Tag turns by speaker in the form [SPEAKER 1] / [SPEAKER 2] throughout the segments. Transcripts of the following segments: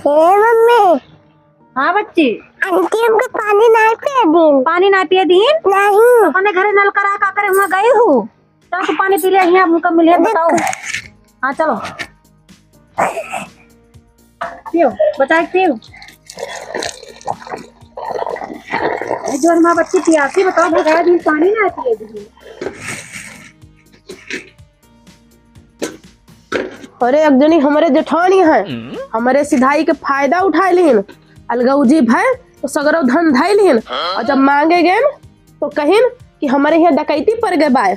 [SPEAKER 1] Mummy.
[SPEAKER 2] हाँ बच्ची।
[SPEAKER 1] Aunty हमको पानी नहीं पिया दी।
[SPEAKER 2] पानी ना पिए दी?
[SPEAKER 1] नहीं।
[SPEAKER 2] अपने घरे नल करा का करे हुआ गई हूँ। चल तू पानी पी ले, यहाँ मुझको मिले बताओ। हाँ चलो पियो, बचा के पियो। जो हमारी बच्ची प्यासी, बताओ भगाया दिन पानी ना पिए दी।
[SPEAKER 3] अरे एक जनी हमारे जेठानी है, हमारे सिधाई के फायदा उठाए लिन, अलगौजी भाई तो सगरो धन धाई लिन, और जब मांगे गए तो कहिन कि हमारे यहाँ डकैती पड़ गए बाय।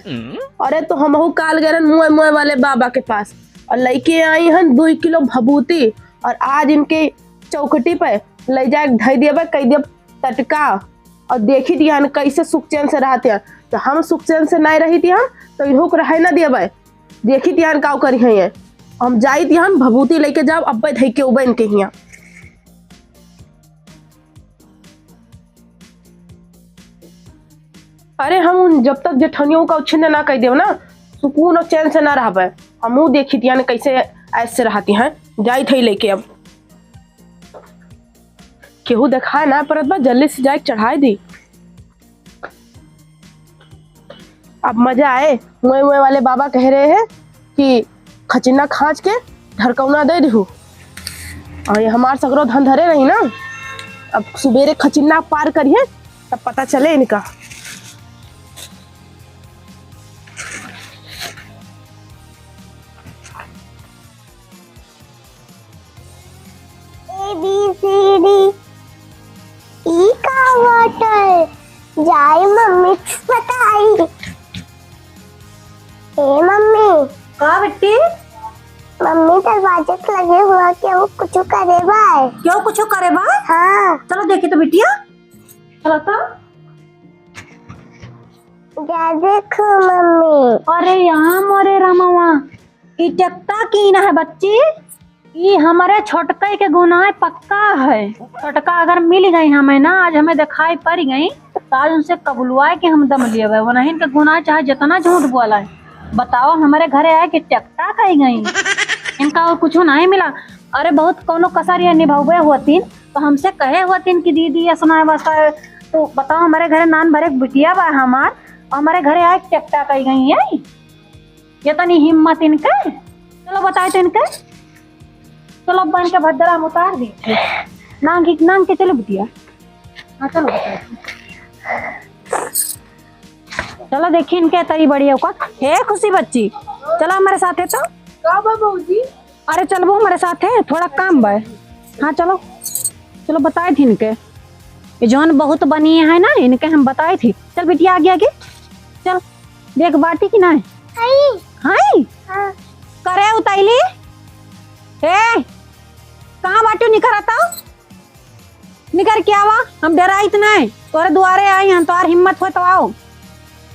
[SPEAKER 3] अरे तो हमहू काल गए मुँह मुँह वाले बाबा के पास और लेके आई हन 2 किलो भभूति, और आज इनके चौकटी पे ले जाए धई दिया कह दिया टटका, और देखी दिया कैसे सुख चैन से रहते हैं। तो हम सुख चैन से नहीं रही थी हम तो इन्हों को रहे ना दिया देखी थी का करी है। हम जाई थी हम भभूति लेके जाओ अब धई के उबन के हिया। अरे हम जब तक जेठनियों का उछिन्न ना कह देव ना सुकून और चैन से ना रह। हमू देखी थी कैसे ऐसे रहती हैं। जाई थी लेके अब केहू दिखाए ना परत बा, जल्दी से जाके चढ़ाई दी। अब मजा आए। मुए मुए वाले बाबा कह रहे हैं कि खचिना खाँच के ढरकौना दे दू, और ये हमार सगरो धन धरे रही ना। अब सुबेरे खचिना पार करिए तब पता चले इनका।
[SPEAKER 1] ABCD E का वाटर जाए मम्मी बताई। मम्मी।
[SPEAKER 2] कहा बेटी?
[SPEAKER 1] मम्मी दरवाजे पे लगे हुआ क्या वो कुछ करे भाई?
[SPEAKER 2] क्यों कुछ करे बा?
[SPEAKER 1] हाँ।
[SPEAKER 2] चलो देखी तो बिटिया, चलो तो।
[SPEAKER 1] क्या देखो मम्मी?
[SPEAKER 2] अरे यहाँ मोरे रामवा ई टकता की ना है बच्ची, ये हमारे छोटका के गुनाह पक्का है। छोटका अगर मिल गई हमें ना, आज हमें दिखाई पड़ गई तो आज उनसे कबुलवाए कि हम दम लिए हुए वो नहीं इनका गुनाह, चाहे जितना झूठ बोला है। बताओ हमारे घरे आए कि टकता कही गई, इनका और कुछ नहीं मिला। अरे बहुत कोनो कसर ये निभावे होती तो हमसे कहे होती कि दीदी ये सुनाए बसा। तो बताओ हमारे घरे नान भरे बिटिया बा हमार, और हमारे घरे आए टकता कही गई है। ये तो नहीं हिम्मत इनके। चलो बताए तो इनके, चलो बन के भद्रा में उतार दी नांग के चलो बिटिया। हाँ चलो बताए, चलो देखिए इनके तरी बढ़िया का हे खुशी बच्ची। चलो हमारे साथ है तो
[SPEAKER 3] जी।
[SPEAKER 2] अरे चलो वो हमारे साथ है, थोड़ा काम बा। हाँ चलो चलो बताए थी इनके, ये जौन बहुत बनी है ना इनके हम बताए थी। चल बिटिया आगे आगे चल, देख बाटी की ना है। हाय
[SPEAKER 1] हाँ।
[SPEAKER 2] करे उताइली हे कहाँ बाटू निकर आता निकर क्या हुआ? हम डरा इतना है तोरे दुआरे आई हम, तोर हिम्मत हो तो आओ।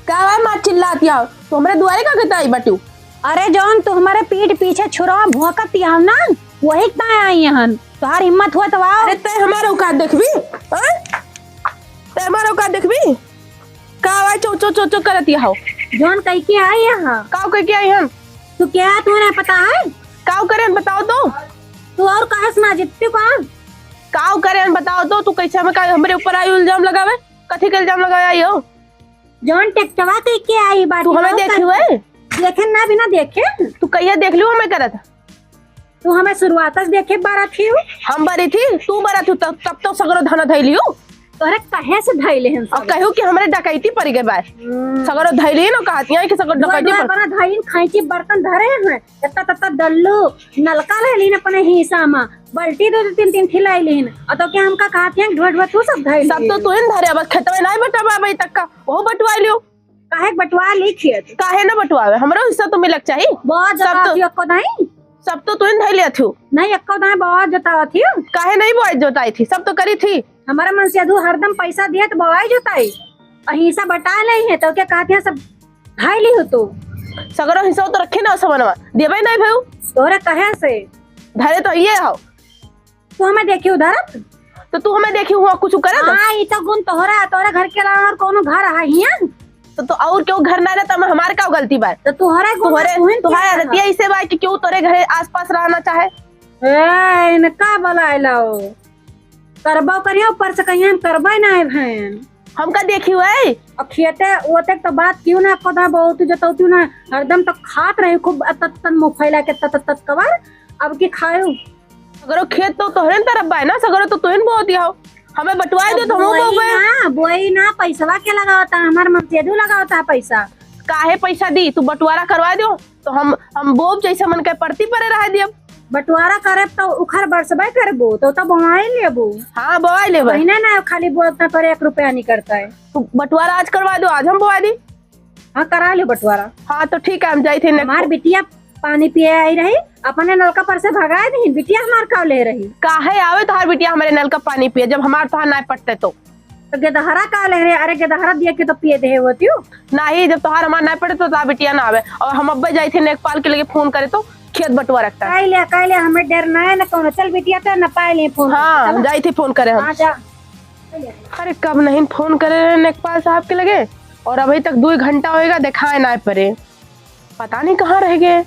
[SPEAKER 3] क्या माँ चिल्लाती आओ तो हमारे दुआरे का कहता आई बटू?
[SPEAKER 2] अरे जौन तू हमारे पीठ पीछे छुरा भौंकती आओ ना, वही कहाँ आई यहाँ, तोहार हिम्मत हो तो आओ।
[SPEAKER 3] अरे ते हमारे औकात देखबी, ते हमारे औकात देखबी का आवाज चो चो चो चो करती हो।
[SPEAKER 2] जौन कह के आई यहाँ
[SPEAKER 3] काव कह के आई हम?
[SPEAKER 2] तू क्या तुम्हें पता है?
[SPEAKER 3] काव करे बताओ तो।
[SPEAKER 2] तू और कहा सुना जितती
[SPEAKER 3] काव करे बताओ तो। तू कैसे हमारे ऊपर आई इल्जाम लगावे? कथी का इल्जाम लगावे आई हो?
[SPEAKER 2] जौन टेक्टवा कह के आई बात
[SPEAKER 3] तू हमें देखी हुए?
[SPEAKER 2] देखे ना बिना देखे
[SPEAKER 3] तू कहिया देख लियो हमें करत?
[SPEAKER 2] तू हमें शुरुआत से देखे बारा थी।
[SPEAKER 3] हम बरी थी तू बरा थी तब तो सगरो धन धई लियो।
[SPEAKER 2] तोरे कहे से धैले हैं
[SPEAKER 3] और कहू कि हमरे डकैती पड़ गए बाय सगरो धैली न कहती है कि सगरो डकैती पड़
[SPEAKER 2] बना धैन खाइची बर्तन धरे हैं तत्ता तत्ता डल्लू नलका ले लीन अपने हिस्सा में बाल्टी दो तीन तीन खिलाई लीन और तो क्या हमका कहती हैं ढोट तू सब धैल
[SPEAKER 3] सब तो तू इन धरे बस खेतवे नहीं बटवा भाई तक का वो बटवा लियो।
[SPEAKER 2] काहे बटवा ली खेत
[SPEAKER 3] काहे न बटवावे हमरो हिस्सा तो मिलक चाहिए।
[SPEAKER 2] बहुत जता को नहीं
[SPEAKER 3] सब तो तू इन धैलिया थी
[SPEAKER 2] नहीं अक्को नहीं बहुत जता थी
[SPEAKER 3] काहे नहीं बोआई जोताई थी सब तो करी थी।
[SPEAKER 2] हमारा मन से हरदम पैसा दिया तो बवाई जोताई और हिस्सा बटा ले है तो क्या कहते हैं सब ढाई ली हो तो
[SPEAKER 3] सगरो हिस्सा तो रखे ना समनवा देबे नहीं भाई
[SPEAKER 2] तोरे कहे से
[SPEAKER 3] धरे तो ये हो
[SPEAKER 2] तू हमें देखी उधर
[SPEAKER 3] तो तू हमें देखी हुआ कुछ करे
[SPEAKER 2] हां ई तो गुण तोहरा तोरे घर के अलावा और कोनो घर है हिया
[SPEAKER 3] तो और क्यों घर ना रहता, हमारे का गलती बा?
[SPEAKER 2] तो तुम्हारे
[SPEAKER 3] तुम्हारे आदतिया ऐसे बा कि क्यों तोरे घरे आसपास रहना चाहे?
[SPEAKER 2] इनका बोलाइलो करबो करियो, ऊपर से कहीं हम करबे ना है बहन।
[SPEAKER 3] हमका देखी हुए
[SPEAKER 2] अखियते ओते तो बात क्यों ना कदा बहुत जतो तू ना हरदम तो खात रहे खूब तन मुंह फैला के तत कवर। अब की खायो
[SPEAKER 3] अगर खेत तो तोहरे तरफ बा ना, सगरो तो तोहन बो दिया हो, हमें बटवाए दो तो हम बोबे।
[SPEAKER 2] बोई ना पैसा के लगावता हमार मंतेदू लगावता है पैसा।
[SPEAKER 3] काहे पैसा दी? तू बंटवारा करवा दो तो हम बोब जैसे मन के परती परे रह दिया।
[SPEAKER 2] बंटवारा करे तो उखर बरसबे करबो तो बवाई लेबो।
[SPEAKER 3] हाँ बवाई लेबो,
[SPEAKER 2] महीना ना खाली बोलता पर 1 रुपया नहीं करता है।
[SPEAKER 3] तू बंटवारा आज करवा दो, आज हम बवा दी।
[SPEAKER 2] हाँ करा ले बंटवारा।
[SPEAKER 3] हाँ तो ठीक है, हम जाए थे।
[SPEAKER 2] हमार बिटिया पानी पिए आई रही, अपने नलका पर से भगाए दी, बिटिया हमार का ले रही।
[SPEAKER 3] काहे आवे तोहार बिटिया हमारे नल का पानी पिए जब हमार तोहार ना पटते? तो
[SPEAKER 2] गेदहरा का ले रहे? अरे गेदहरा दिया के तो पिए दे वो त्यू
[SPEAKER 3] नहीं, जब तोहार हमार ना पड़े तो ता बिटिया ना आवे। और हम अब्बे जाए थे नेकपाल के लगे फोन करे तो खेत बटुआ रखता है।
[SPEAKER 2] काई ले हमें डर ना है ना कौन। चल बिटिया तो ना पाए ले फोन।
[SPEAKER 3] हाँ जाए थे फोन करे हम।
[SPEAKER 2] हाँ जा।
[SPEAKER 3] अरे कब नहीं फोन करे नेकपाल साहब के लगे, और अभी तक 2 घंटा होएगा दिखाए ना पड़े, पता नहीं कहाँ रह गए।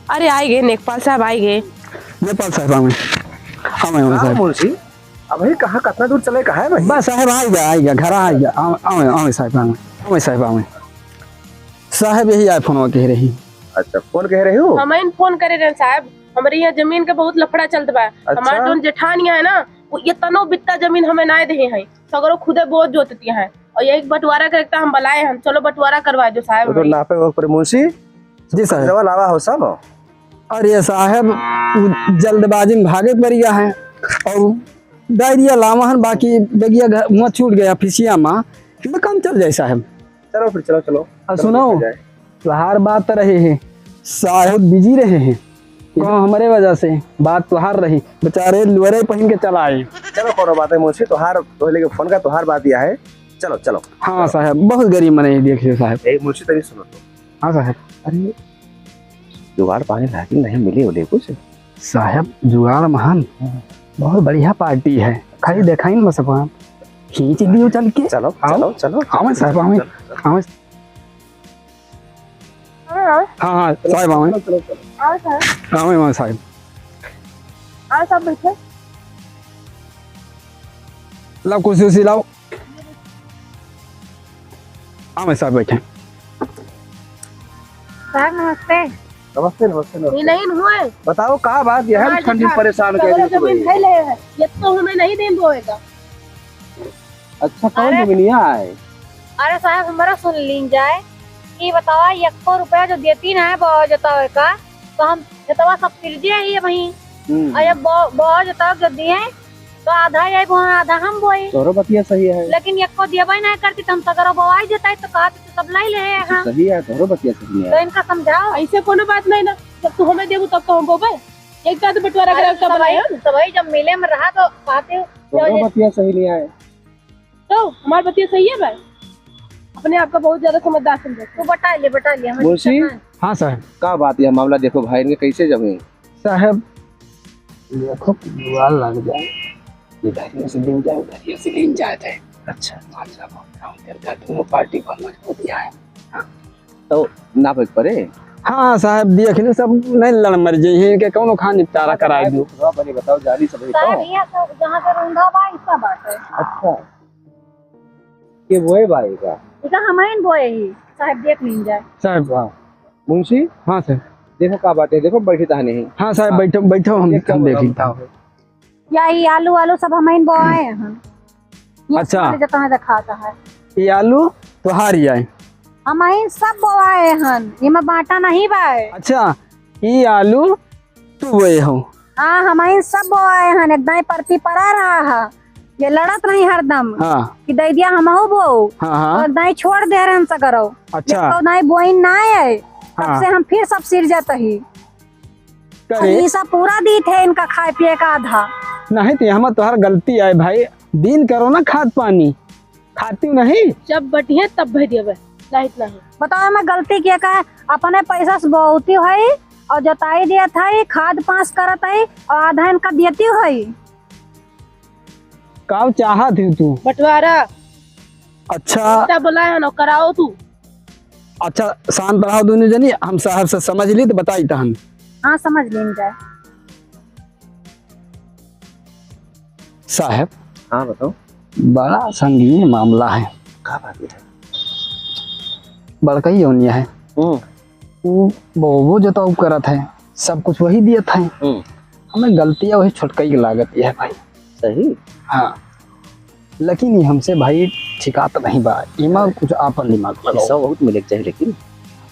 [SPEAKER 3] अरे आएंगे नेकपाल साहब, आएंगे
[SPEAKER 4] नेपाल साहब। हमें साहब
[SPEAKER 5] मुंशी अभी कहाँ कितना दूर चले, कहाँ है भाई?
[SPEAKER 4] बस साहब आएगा घर आएगा। आवे साहब, आवे साहब, आवे साहब। यही आई फोन कह रही।
[SPEAKER 5] अच्छा फोन कह रहे हो?
[SPEAKER 3] हमें फोन करे रहे साहब, हमारे यहाँ जमीन का बहुत लफड़ा चलता है।
[SPEAKER 5] अच्छा?
[SPEAKER 3] हमारे जो जेठानिया है ना, वो ये तनो बित्ता जमीन हमें ना दे हैं, सगरो खुदे बहुत जोतती हैं, और यही बंटवारा करता हम बुलाए हम। चलो बंटवारा करवा दो साहब।
[SPEAKER 5] तो नापे ऊपर मुंशी
[SPEAKER 4] जी साहब।
[SPEAKER 5] जवा लावा हो सब।
[SPEAKER 4] अरे साहब जल्दबाजी में भागे पड़ गया है और डायरिया लावा है, बाकी बेगिया मुँह छूट गया फिसिया माँ तो काम चल जाए साहब।
[SPEAKER 5] चलो फिर चलो चलो।
[SPEAKER 4] और सुनो तुहार बात रहे हैं, साहब बिजी रहे हैं कौन हमारे वजह से, बात तुहार रही, बेचारे लुअरे पहन के चला आए।
[SPEAKER 5] चलो कोनो बात है मुंशी, तुहार पहले के फोन का तुहार बात दिया है। चलो चलो।
[SPEAKER 4] हाँ साहब बहुत गरीब मने देखिए साहब।
[SPEAKER 5] एक मुंशी तभी सुनो तो।
[SPEAKER 4] हाँ साहब।
[SPEAKER 5] अरे जुगाड़ पानी लाके नहीं मिली बोले कुछ
[SPEAKER 4] साहब जुगाड़ महान बहुत बढ़िया पार्टी है, खाली देखा ही ना बस आप खींच दियो चल के।
[SPEAKER 5] चलो चलो चलो।
[SPEAKER 4] हाँ साहब हाँ हाँ हाँ साहब हाँ साहब
[SPEAKER 3] सब बैठे
[SPEAKER 4] लाओ कुर्सी उसी लाओ। हाँ साहब बैठे।
[SPEAKER 2] साहब नमस्ते।
[SPEAKER 5] नमस्ते नमस्ते
[SPEAKER 3] ये नहीं हुए।
[SPEAKER 5] बताओ कहाँ बात यह है? ठंडी परेशान कर
[SPEAKER 3] सगरो
[SPEAKER 5] रही
[SPEAKER 3] जमीन
[SPEAKER 5] है।
[SPEAKER 3] है ले है, ये तो हमें नहीं दे बोएगा।
[SPEAKER 5] अच्छा कौन जमीनिया है?
[SPEAKER 2] अरे साहब हमारा सुन लीन जाए कि बतावा 100 रुपया जो देती ना है बहुत जतावे का, तो हम जतावा सब फिर ही है वही। और ये बहुत जताव जो दिए तो आधा ये आधा हम बोई।
[SPEAKER 5] तोरो बतिया सही है।
[SPEAKER 2] लेकिन 100 दिया नहीं करती तो हम सगरो बवाई जताई तो कहा तो सब लाई ले यहाँ।
[SPEAKER 5] सही है, तोरो बतिया सही
[SPEAKER 2] तो
[SPEAKER 5] है।
[SPEAKER 2] इनका समझाओ।
[SPEAKER 3] ऐसे कोनो बात नहीं ना, जब तू हमें देबू तब तो हम बोबे। एक साथ बंटवारा करे सब बुलाए
[SPEAKER 2] तो भाई जब मेले में रहा तो कहते
[SPEAKER 5] तोरो बतिया सही नहीं है।
[SPEAKER 3] तो हमारी बतिया सही है भाई, अपने आप का बहुत ज्यादा समझदार समझे।
[SPEAKER 2] तू बता ले
[SPEAKER 5] मुंशी
[SPEAKER 4] हाँ साहब।
[SPEAKER 5] क्या बात है मामला? देखो भाई इनके कैसे जमीन
[SPEAKER 4] साहब देखो जुगाड़ लग जाए, इधर से दिन जाए उधर से दिन जाए।
[SPEAKER 5] अच्छा
[SPEAKER 4] दोनों पार्टी को मजबूत है।
[SPEAKER 5] तो नाप परे।
[SPEAKER 4] हाँ साहब देख लो सब नहीं लड़ मर जाइए के कौन खा निपटारा करा दो।
[SPEAKER 5] बनी बताओ जाली सब है
[SPEAKER 2] साहब
[SPEAKER 5] तो।
[SPEAKER 2] ये सब जहाँ से रूंधा बा इसका बात है।
[SPEAKER 5] अच्छा ये वो है भाई का।
[SPEAKER 2] इका हमारे बोए ही साहब देख लीन जाए।
[SPEAKER 4] साहब
[SPEAKER 5] वाह मुंशी
[SPEAKER 4] हाँ सर।
[SPEAKER 5] देखो क्या बात है, देखो बैठी था नहीं।
[SPEAKER 4] हाँ साहब बैठो बैठो हम देख लेता हूँ।
[SPEAKER 2] यही आलू सब हमारे बोए हैं।
[SPEAKER 4] अच्छा
[SPEAKER 2] जता है दिखाता है
[SPEAKER 4] ये आलू तो हारी आए।
[SPEAKER 2] हमारे सब बोए हैं, ये में बांटा नहीं बाए।
[SPEAKER 4] अच्छा ये आलू तू बोए हो?
[SPEAKER 2] हाँ हमारे सब बोए हैं, एकदम परती पड़ा रहा है, ये लड़त नहीं हरदम।
[SPEAKER 4] हाँ
[SPEAKER 2] कि दे दिया हमहू बो
[SPEAKER 4] हाँ हाँ
[SPEAKER 2] और दाई छोड़ दे रहे हम सगरो।
[SPEAKER 4] अच्छा
[SPEAKER 2] तो दाई बोइन ना है तब
[SPEAKER 4] हाँ।
[SPEAKER 2] से हम फिर सब सिर जाते ही।
[SPEAKER 4] करे
[SPEAKER 2] ये सब पूरा दी थे इनका खाए पिए का आधा।
[SPEAKER 4] नहीं तो हमारा तोहर गलती है भाई, दिन करो ना खाद पानी खाती नहीं।
[SPEAKER 3] जब बटिए तब भेज देवे, लाइट नहीं।
[SPEAKER 2] बताओ मैं गलती किया का? अपने पैसा से बहुत है और जोताई दिया था, खाद पास करत है और आधा इनका देती है।
[SPEAKER 4] काव चाहत है तू?
[SPEAKER 3] बंटवारा
[SPEAKER 4] अच्छा
[SPEAKER 3] क्या बुलाया ना कराओ तू।
[SPEAKER 4] अच्छा शांत रहो दोनों जनी, हम साहब से समझ ली तो बताई था हम।
[SPEAKER 2] हाँ समझ लें जाए।
[SPEAKER 5] साहब हाँ बताओ।
[SPEAKER 4] बड़ा संगीन मामला है।
[SPEAKER 5] क्या बात है?
[SPEAKER 4] बड़का ही होनिया है। वो जो तो करत है सब कुछ वही दिया था। हमें गलतियां वही छुटकाई की लागत है भाई।
[SPEAKER 5] सही।
[SPEAKER 4] हाँ लेकिन ये हमसे भाई ठिकात नहीं बा, इमा कुछ आपन दिमाग लगाओ।
[SPEAKER 5] सब बहुत मिले चाहिए लेकिन।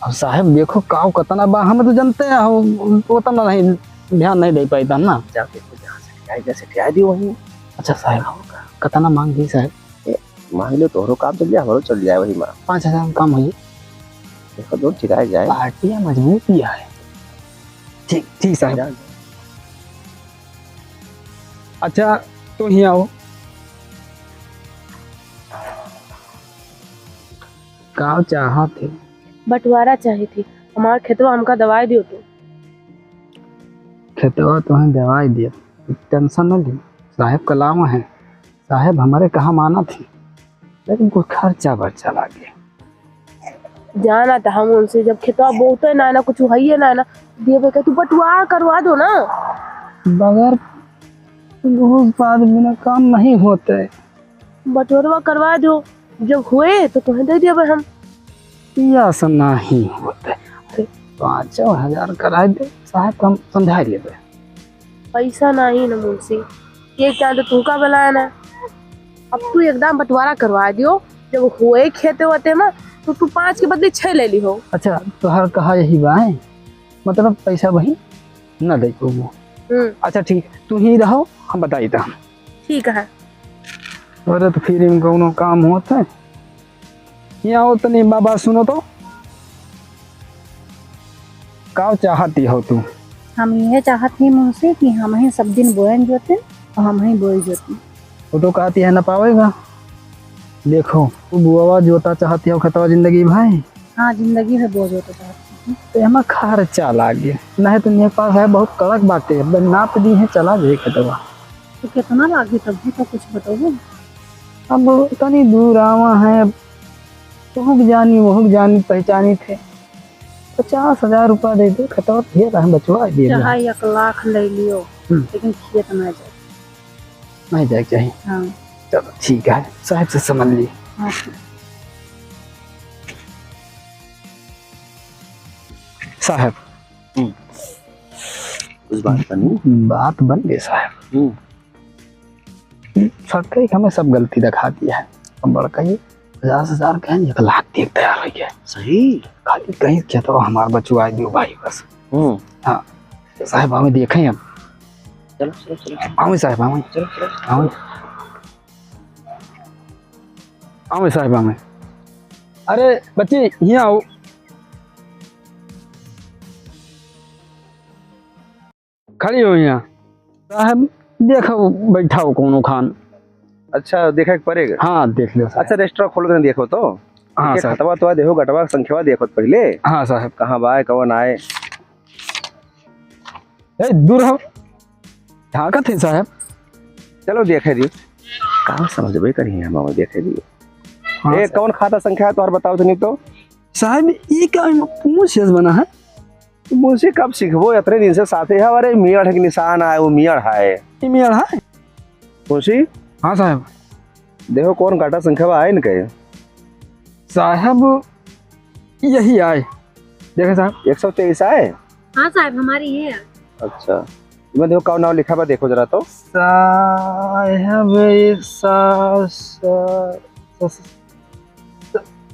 [SPEAKER 4] अब साहब देखो काव कतना बा, हम तो जानते हैं वो तो नहीं ध्यान नहीं दे पाता ना।
[SPEAKER 5] जाके जहाँ से ठिया दी वहीं।
[SPEAKER 4] अच्छा साहब कतना मांग दी साहब?
[SPEAKER 5] मांग लो तोहरो काम चल जाए, हमारो चल जाए वही माँ।
[SPEAKER 4] 5,000 काम हो
[SPEAKER 5] देखो दो ठिकाए जाए।
[SPEAKER 4] पार्टियां मजबूत ही है। ठीक ठीक साहब। अच्छा तो ही आओ। का चाहा थे?
[SPEAKER 3] बंटवारा चाहिए थी, हमारे खेतवा हमका दवाई दियो तो।
[SPEAKER 4] खेतवा तो है दवाई दिया, टेंशन न ली। साहब कलाम है, साहब हमारे कहा माना थी, लेकिन कुछ खर्चा बर्चा लागे।
[SPEAKER 3] जाना था हम उनसे, जब खेतवा बोते ना कुछ है ना दिए पे तू बंटवारा करवा दो ना।
[SPEAKER 4] बगैर रोज बाद बिना काम नहीं होते।
[SPEAKER 3] बंटवारा करवा दो, जब हुए तो तुम्हें दे दिया हम।
[SPEAKER 4] या सब नहीं होते। अरे 5,000 कराए दे साहब, हम समझा लेते।
[SPEAKER 3] पैसा नहीं ना मुंशी, एक टाइम तो तू का बुलाया ना। अब तू एकदम बंटवारा करवा दियो, जब हुए खेते होते ना तो तू 5 के बदले 6 ले ली हो।
[SPEAKER 4] अच्छा तो हर कहा यही बात, मतलब पैसा वही न दे को वो। अच्छा ठीक, तू ही रहो हम बताई था।
[SPEAKER 3] ठीक है।
[SPEAKER 4] अरे तो फिर इनको कोनो काम होता है यहाँ हो तो नहीं। बाबा सुनो तो, का चाहती हो तू?
[SPEAKER 2] हम यह चाहते हैं मुझसे कि हम ही सब दिन बोएं जोते और हम ही बोई जोते।
[SPEAKER 4] वो तो कहती है ना पावेगा। देखो तू बुआ जोता चाहती हो खतवा जिंदगी भाई।
[SPEAKER 2] हाँ जिंदगी में बोझ होता चाहते हैं।
[SPEAKER 4] तो हमें खर्चा लागे नहीं तो मेरे पास है बहुत कड़क बातें नाप दी है, चला जाए खतवा।
[SPEAKER 2] तो कितना लागे तब भी तो कुछ बताओ।
[SPEAKER 4] अब तनी दूर आवा है, तुहक जानी वहुक जानी पहचानी थे। 50,000 रुपया दे दो, खतवा फिर हम बचवा दे।
[SPEAKER 2] चाहे 1 लाख ले लियो लेकिन खेत ना जाए।
[SPEAKER 4] नहीं जाए चाहिए।
[SPEAKER 2] हाँ
[SPEAKER 4] चलो ठीक है, साहब से समझ ली।
[SPEAKER 2] हाँ
[SPEAKER 4] साहब
[SPEAKER 5] उस बात बनी।
[SPEAKER 4] बात बन गई साहब। सरकार हमें सब गलती दिखा दिया है। अब बड़का ये 50,000 कहें 1 लाख देख तैयार हो गया।
[SPEAKER 5] सही।
[SPEAKER 4] खाली कहीं क्या तो हमारा बचवा दियो भाई बस। हाँ साहब हमें देखें अब।
[SPEAKER 5] चलो चलो चलो
[SPEAKER 4] आओ साहब, आओ
[SPEAKER 5] चलो चलो
[SPEAKER 4] आओ आओ साहब हमें। अरे बच्चे यहाँ आओ। खड़ी हो यहाँ। साहब देखो बैठा हो कोनो खान।
[SPEAKER 5] अच्छा देखा पड़ेगा।
[SPEAKER 4] हाँ देख लो साहब।
[SPEAKER 5] अच्छा रेस्टोरेंट खोल कर देखो तो।
[SPEAKER 4] हाँ
[SPEAKER 5] के
[SPEAKER 4] साहब।
[SPEAKER 5] खतवा तो देखो, गटवा संख्या देखो पहले।
[SPEAKER 4] हाँ साहब।
[SPEAKER 5] कहाँ बाय कौन आए।
[SPEAKER 4] ए दूर हो, ढाका थे साहब।
[SPEAKER 5] चलो देखे दियो। कहाँ समझबे करी हम देखे दियो।
[SPEAKER 4] हाँ
[SPEAKER 5] ए कौन खाता संख्या है तो और बताओ तो नहीं तो।
[SPEAKER 4] साहब ये क्या मुँह बना है?
[SPEAKER 5] मुझसे कब सीखबो, इतने दिन से साथे है। अरे मियाड़ के निशान आए, वो मियाड़ है।
[SPEAKER 4] ये मेरा है।
[SPEAKER 5] मुंशी
[SPEAKER 4] हाँ साहब।
[SPEAKER 5] देखो कौन काटा संख्या आए न कहे।
[SPEAKER 4] साहब यही आए, देखे साहब
[SPEAKER 5] 123 आए।
[SPEAKER 2] हाँ साहब हमारी है।
[SPEAKER 5] अच्छा मैं देखो कौन नाम लिखा हुआ देखो जरा तो।
[SPEAKER 4] साहब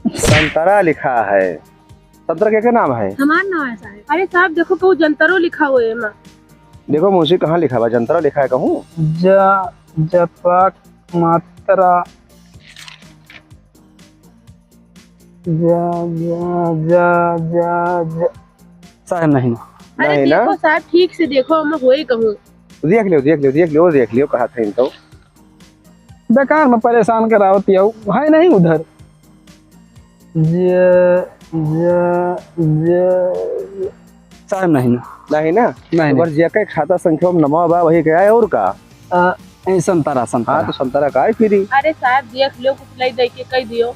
[SPEAKER 5] संतरा लिखा है। संतरा क्या नाम है?
[SPEAKER 2] हमारा नाम है साहब।
[SPEAKER 3] अरे साहब देखो को जंतरो लिखा हुआ है।
[SPEAKER 5] देखो मुंशी कहाँ लिखा हुआ, जंतरा लिखा है कहूँ।
[SPEAKER 4] जपक मात्रा साहब नहीं।
[SPEAKER 3] अरे
[SPEAKER 5] नहीं ना?
[SPEAKER 3] देखो साहब ठीक से देखो, मैं हुए कहूँ।
[SPEAKER 5] देख लियो देख लियो देख लियो देख लियो कहा था तो।
[SPEAKER 4] बेकार में परेशान करावती है नहीं उधर। साहब नहीं ना।
[SPEAKER 5] नहीं ना
[SPEAKER 4] नहीं
[SPEAKER 5] बस जे का खाता संख्या में नमा बा वही क्या है और का।
[SPEAKER 4] संतरा संतरा।
[SPEAKER 5] हाँ तो संतरा का है फ्री।
[SPEAKER 3] अरे साहब देख लो कुछ लाई दे के कह दियो।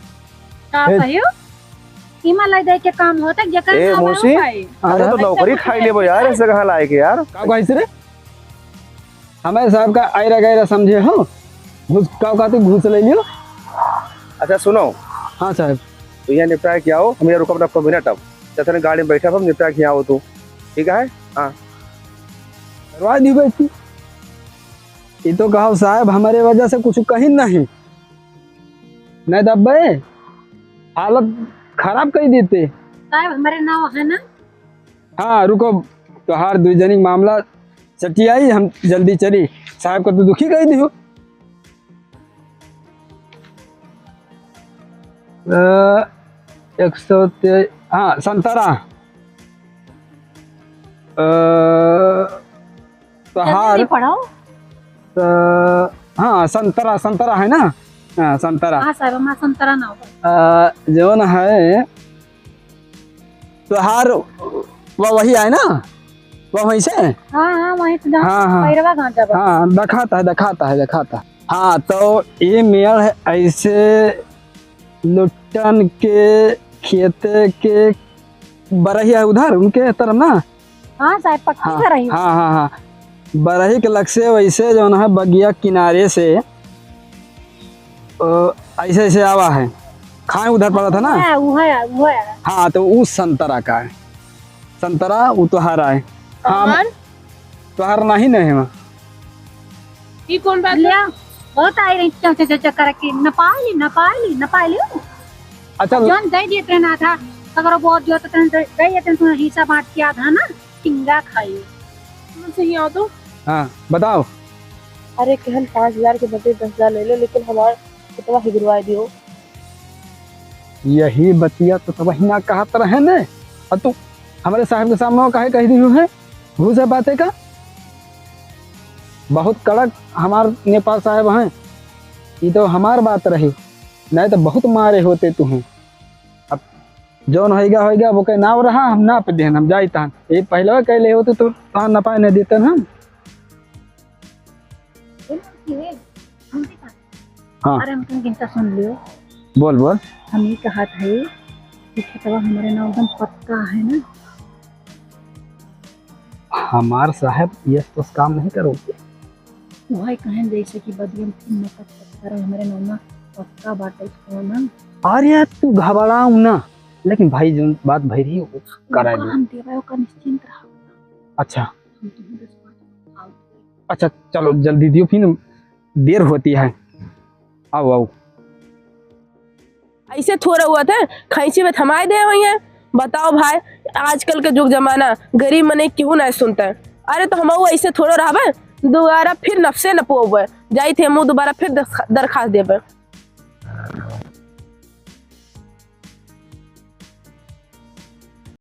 [SPEAKER 2] का कहियो इमा लाई दे के काम होता जकर
[SPEAKER 5] ए
[SPEAKER 2] ना
[SPEAKER 5] मौसी,
[SPEAKER 2] पाई।
[SPEAKER 5] अरे तो नौकरी खाई लेबो यार, ऐसे कहाँ लाए के यार।
[SPEAKER 4] का कैसे रे हमारे साहब का आयरा गैरा समझे हो, घूस का कहते घूस ले लियो।
[SPEAKER 5] अच्छा सुनो,
[SPEAKER 4] हाँ साहब
[SPEAKER 5] तो यहाँ निपटा के आओ, हम यहाँ रुकब ना मिनट, अब जैसे गाड़ी में बैठा हम निपटा के आओ तू, ठीक है। हाँ
[SPEAKER 4] करवा दी बैठी। ये तो कहो साहब हमारे वजह से कुछ कहीं नहीं दब्बे हालत खराब कर देते।
[SPEAKER 2] साहब हमारे नाव है ना।
[SPEAKER 4] हाँ रुको, तो हार द्विजनिक मामला सटी आई, हम जल्दी चली। साहब को तो दुखी कर दियो। 123 हाँ संतरा तो हार
[SPEAKER 2] जल्दी पढ़ाओ।
[SPEAKER 4] हाँ संतरा संतरा है ना। हाँ संतरा
[SPEAKER 2] हाँ साहब हमारा संतरा ना होगा।
[SPEAKER 4] जौन है त्योहार वह वही है ना, वह वहीं से।
[SPEAKER 2] हाँ हाँ वहीं से
[SPEAKER 4] हाँ, हाँ।
[SPEAKER 2] पैरवा घाटा बा।
[SPEAKER 4] हाँ दिखाता है। हाँ तो ये मेयर है ऐसे लुट्टन के खेते के बरही है उधर उनके तरफ ना।
[SPEAKER 2] हाँ साहब पक्की कर रही हूँ।
[SPEAKER 4] हाँ बरही के लग से वैसे जो है बगिया किनारे से ऐसे ऐसे आवा है, खाए उधर पड़ा था ना।
[SPEAKER 2] वो है।
[SPEAKER 4] हाँ तो उस संतरा का है, संतरा वो तुहारा है। हाँ तुहार नहीं है वहाँ।
[SPEAKER 3] ये कौन बात
[SPEAKER 2] लिया बहुत आई रही चक्कर की नपाली।
[SPEAKER 4] अच्छा
[SPEAKER 2] जौन दे दिए ट्रेन था अगर बहुत जो तो ट्रेन दे दिए तो हिस्सा बांट किया था ना, टिंगा खाई
[SPEAKER 3] मुझसे ही आओ तो।
[SPEAKER 4] हाँ बताओ।
[SPEAKER 3] अरे कहन 5000 के बदले 10,000 ले लो, लेकिन हमारे कितना हिगरवा दियो।
[SPEAKER 4] यही बतिया तो वही ना कहत रहे ने, और तू हमारे साहब के सामने काहे कह दी है घूस है बातें का। बहुत कड़क हमार नेपाल साहब हैं, ये तो हमार बात रही, नहीं तो बहुत मारे होते तुम्हें। अब जौन होगा वो कह नाव रहा हम ना पे देन हम जाई तहन, ये पहले कह ले होते तो तहन ना पाए नहीं देते हम। हाँ
[SPEAKER 2] अरे हम गिनता सुन लियो।
[SPEAKER 4] बोल
[SPEAKER 2] हम ये कहा था कि खेतवा हमारे नाम एकदम पक्का है ना।
[SPEAKER 4] हमार साहब ये तो काम नहीं करोगे।
[SPEAKER 2] वही कहें जैसे कि बदियम पत्थर हमारे नाम में पक्का बाटे ना।
[SPEAKER 4] अरे तू घबराऊ ना, लेकिन भाई जो बात भई रही वो करा दे।
[SPEAKER 2] हम देवा का निश्चिंत रहो।
[SPEAKER 4] अच्छा
[SPEAKER 2] हम तुम्हें 10 आओ।
[SPEAKER 4] अच्छा चलो जल्दी दियो, फिर देर होती है। आओ
[SPEAKER 3] ऐसे थोड़ा हुआ था खैची में थमाए दे हुई है। बताओ भाई, आजकल के जुग जमाना गरीब मने क्यों नहीं सुनता है। अरे तो हम ऐसे थोड़ा रहा दोबारा फिर नफसे न पोब जाई थे मुँह दोबारा फिर दरखास्त देवे।